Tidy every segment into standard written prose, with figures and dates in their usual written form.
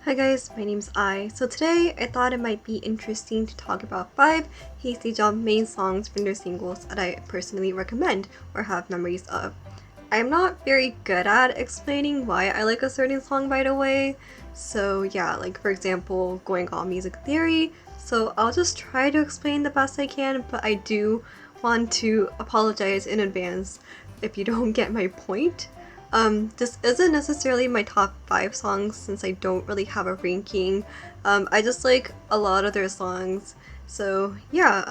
Hi guys, my name's Ai. So today I thought it might be interesting to talk about 5 Hey, JUMP main songs from their singles that I personally recommend or have memories of. I'm not very good at explaining why I like a certain song by the way, so yeah, like for example, going on music theory, so I'll just try to explain the best I can, but I do want to apologize in advance if you don't get my point. This isn't necessarily my top 5 songs since I don't really have a ranking. I just like a lot of their songs. So yeah,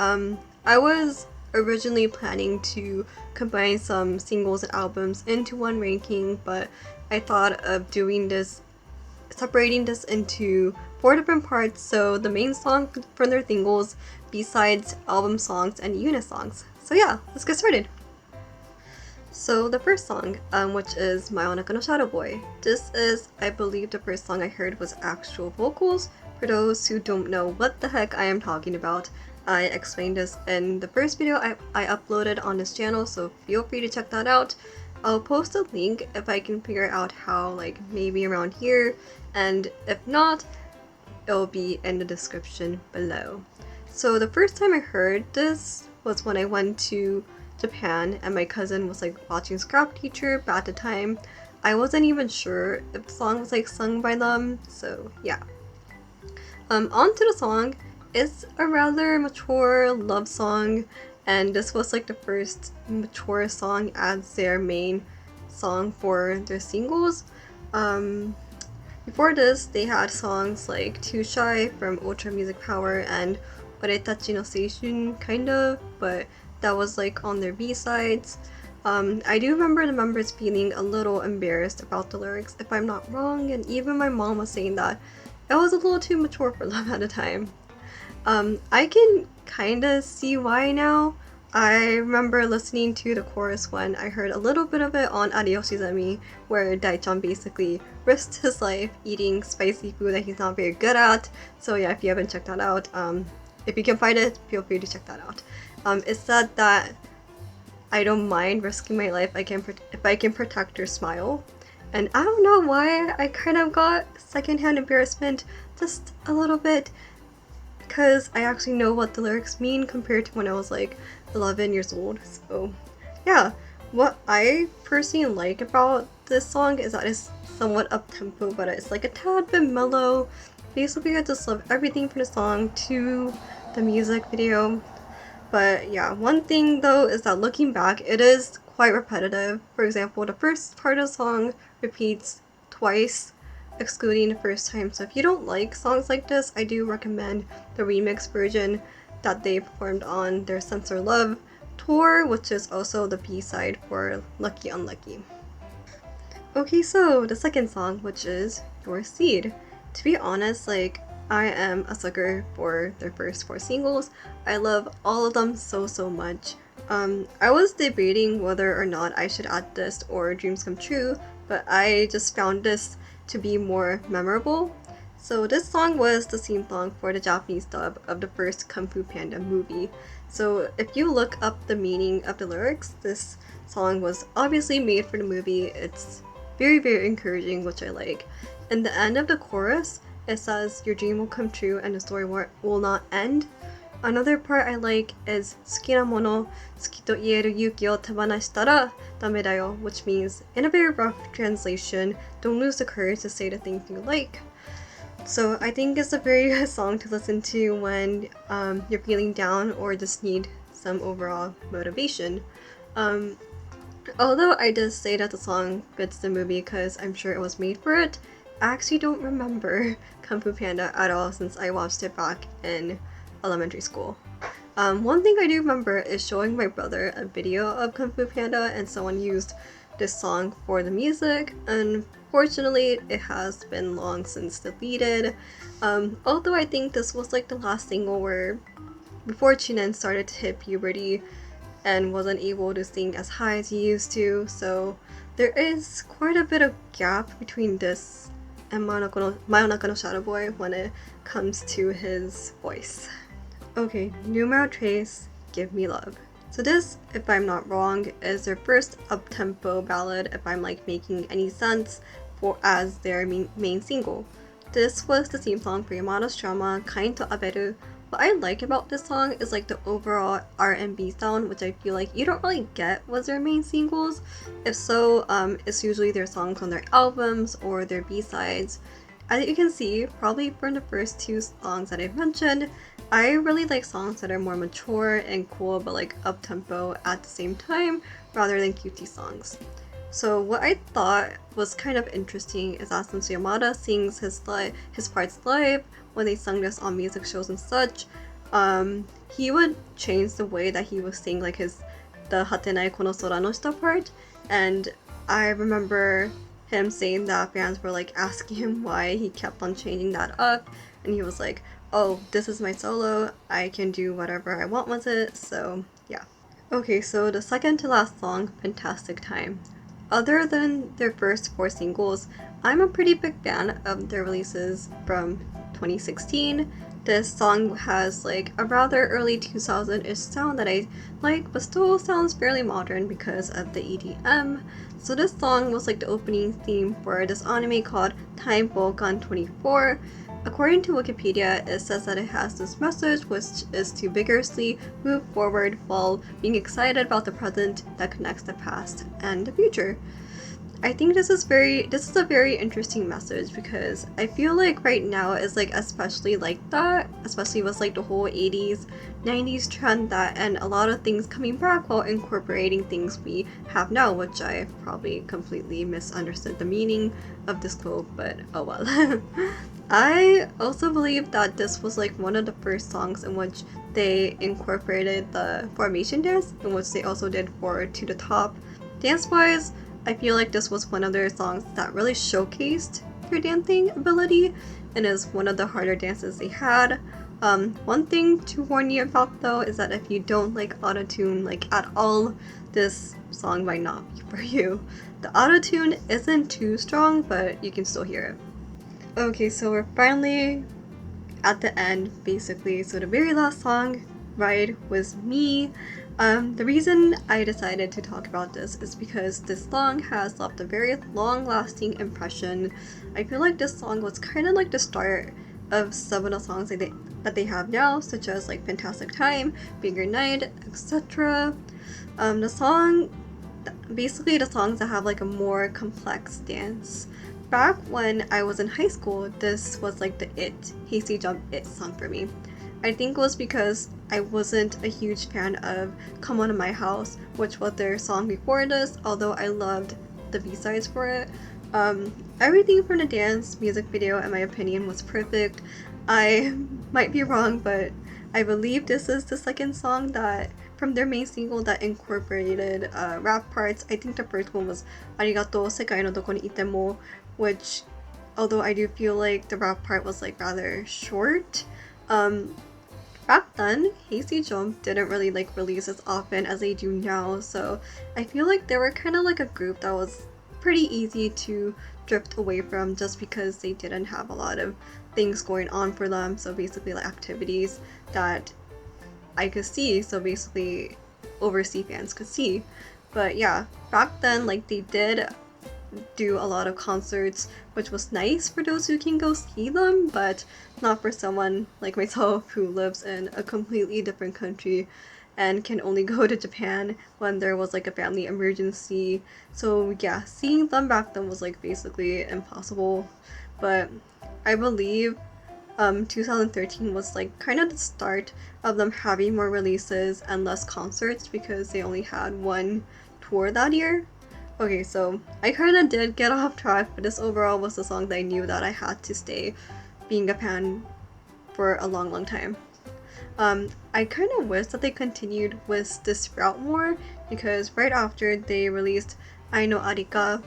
I was originally planning to combine some singles and albums into one ranking, but I thought of doing this, separating this into 4 different parts, so the main song from their singles, B-sides, album songs, and unit songs. So yeah, let's get started! So the first song, which is Mayonaka no Shadow Boy. This is, I believe, the first song I heard was actual vocals. For those who don't know what the heck I am talking about, I explained this in the first video I uploaded on this channel, so feel free to check that out. I'll post a link if I can figure out how, like maybe around here, and if not, it'll be in the description below. So the first time I heard this was when I went to Japan and my cousin was like watching Scrap Teacher, but at the time I wasn't even sure if the song was like sung by them, so yeah. On to the song. It's a rather mature love song, and this was like the first mature song as their main song for their singles. Before this, they had songs like Too Shy from Ultra Music Power and Oretachi no Seishun, kind of, but that was like on their B-sides. I do remember the members feeling a little embarrassed about the lyrics, if I'm not wrong, and even my mom was saying that it was a little too mature for them at the time. I can kinda see why now. I remember listening to the chorus when I heard a little bit of it on Ariyoshizumi, where Daichan basically risked his life eating spicy food that he's not very good at. So yeah, if you haven't checked that out, if you can find it, feel free to check that out. It said that I don't mind risking my life if I can protect her smile. And I don't know why I kind of got secondhand embarrassment just a little bit, because I actually know what the lyrics mean compared to when I was like 11 years old. So yeah, what I personally like about this song is that it's somewhat up-tempo, but it's like a tad bit mellow. Basically, I just love everything from the song to the music video. But yeah, one thing though is that looking back, it is quite repetitive. For example, the first part of the song repeats twice, excluding the first time. So if you don't like songs like this, I do recommend the remix version that they performed on their Censor Love tour, which is also the B-side for Lucky Unlucky. Okay, so the second song, which is Your Seed. To be honest, like, I am a sucker for their first 4 singles. I love all of them so much. I was debating whether or not I should add this or Dreams Come True, but I just found this to be more memorable. So this song was the theme song for the Japanese dub of the first Kung Fu Panda movie. So if you look up the meaning of the lyrics, this song was obviously made for the movie. It's very encouraging, which I like. In the end of the chorus, it says your dream will come true and the story will not end. Another part I like is 好きなもの好きと言える勇気を手放したらダメだよ, which means, in a very rough translation, don't lose the courage to say the things you like. So I think it's a very good song to listen to when you're feeling down or just need some overall motivation. Although I did say that the song fits the movie because I'm sure it was made for it, I actually don't remember Kung Fu Panda at all since I watched it back in elementary school. One thing I do remember is showing my brother a video of Kung Fu Panda and someone used this song for the music. Unfortunately, it has been long since deleted. Although I think this was like the last single where before Chinen started to hit puberty and wasn't able to sing as high as he used to, so there is quite a bit of gap between this and Mayonaka no Shadow Boy when it comes to his voice. Okay, Numero Tres, Give Me Love. So this, if I'm not wrong, is their first up-tempo ballad, if I'm like making any sense, as their main single. this was the theme song for Yamada's drama Kain to Aberu. What I like about this song is like the overall R&B sound, which I feel like you don't really get with their main singles. If so, it's usually their songs on their albums or their B-sides. As you can see, probably from the first two songs that I've mentioned, I really like songs that are more mature and cool but like up-tempo at the same time rather than cutesy songs. So what I thought was kind of interesting is that since Yamada sings his parts live when they sung this on music shows and such, he would change the way that he would sing like the Hatenai Kono Sora no Shita part, and I remember him saying that fans were like asking him why he kept on changing that up, and he was like, oh, this is my solo, I can do whatever I want with it, so yeah. Okay, so the second to last song, Fantastic Time. Other than their first four singles, I'm a pretty big fan of their releases from 2016. This song has like a rather early 2000-ish sound that I like, but still sounds fairly modern because of the EDM. So this song was like the opening theme for this anime called Time Volcan 24. According to Wikipedia, it says that it has this message which is to vigorously move forward while being excited about the present that connects the past and the future. I think this is a very interesting message because I feel like right now is like especially like that, especially with like the whole 80s, 90s trend that and a lot of things coming back while incorporating things we have now, which I probably completely misunderstood the meaning of this quote, but oh well. I also believe that this was like one of the first songs in which they incorporated the formation dance, in which they also did for To the Top. Dance-wise, I feel like this was one of their songs that really showcased their dancing ability and is one of the harder dances they had. One thing to warn you about though is that if you don't like autotune like at all, this song might not be for you. The autotune isn't too strong, but you can still hear it. Okay, so we're finally at the end, basically. So the very last song, Ride, was me. The reason I decided to talk about this is because this song has left a very long-lasting impression. I feel like this song was kind of like the start of some of the songs that they have now, such as like Fantastic Time, Bigger Night, etc. Basically the songs that have like a more complex dance. Back when I was in high school, this was like the Hasty Jump It song for me. I think it was because I wasn't a huge fan of Come On To My House, which was their song before this, although I loved the B-sides for it. Everything from the dance, music video, in my opinion, was perfect. I might be wrong, but I believe this is the second song that from their main single that incorporated rap parts. I think the first one was Arigato Sekai no Doko ni Ite Mo, which, although I do feel like the rap part was like rather short, back then, Hasty Jump didn't really like release as often as they do now, so I feel like they were kind of like a group that was pretty easy to drift away from just because they didn't have a lot of things going on for them, so basically like activities that I could see, so basically overseas fans could see. But yeah, back then like they did do a lot of concerts, which was nice for those who can go see them, but not for someone like myself who lives in a completely different country and can only go to Japan when there was like a family emergency. So yeah, seeing them back then was like basically impossible. But I believe 2013 was like kind of the start of them having more releases and less concerts because they only had one tour that year. Okay, so I kind of did get off track, but this overall was the song that I knew that I had to stay being a fan for a long time. I kind of wish that they continued with this route more because right after they released I No Arika,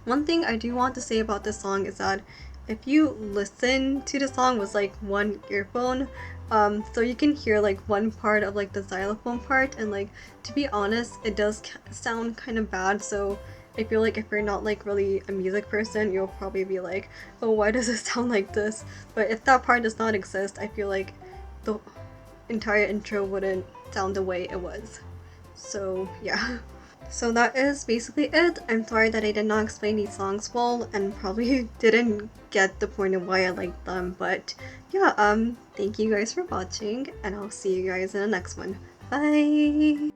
one thing I do want to say about this song is that if you listen to the song with like one earphone, so you can hear like one part of like the xylophone part, and like to be honest, it does sound kind of bad. So I feel like if you're not like really a music person, you'll probably be like, oh, why does it sound like this? But if that part does not exist, I feel like the entire intro wouldn't sound the way it was. So yeah. So that is basically it. I'm sorry that I did not explain these songs well and probably didn't get the point of why I like them, but yeah, thank you guys for watching and I'll see you guys in the next one. Bye!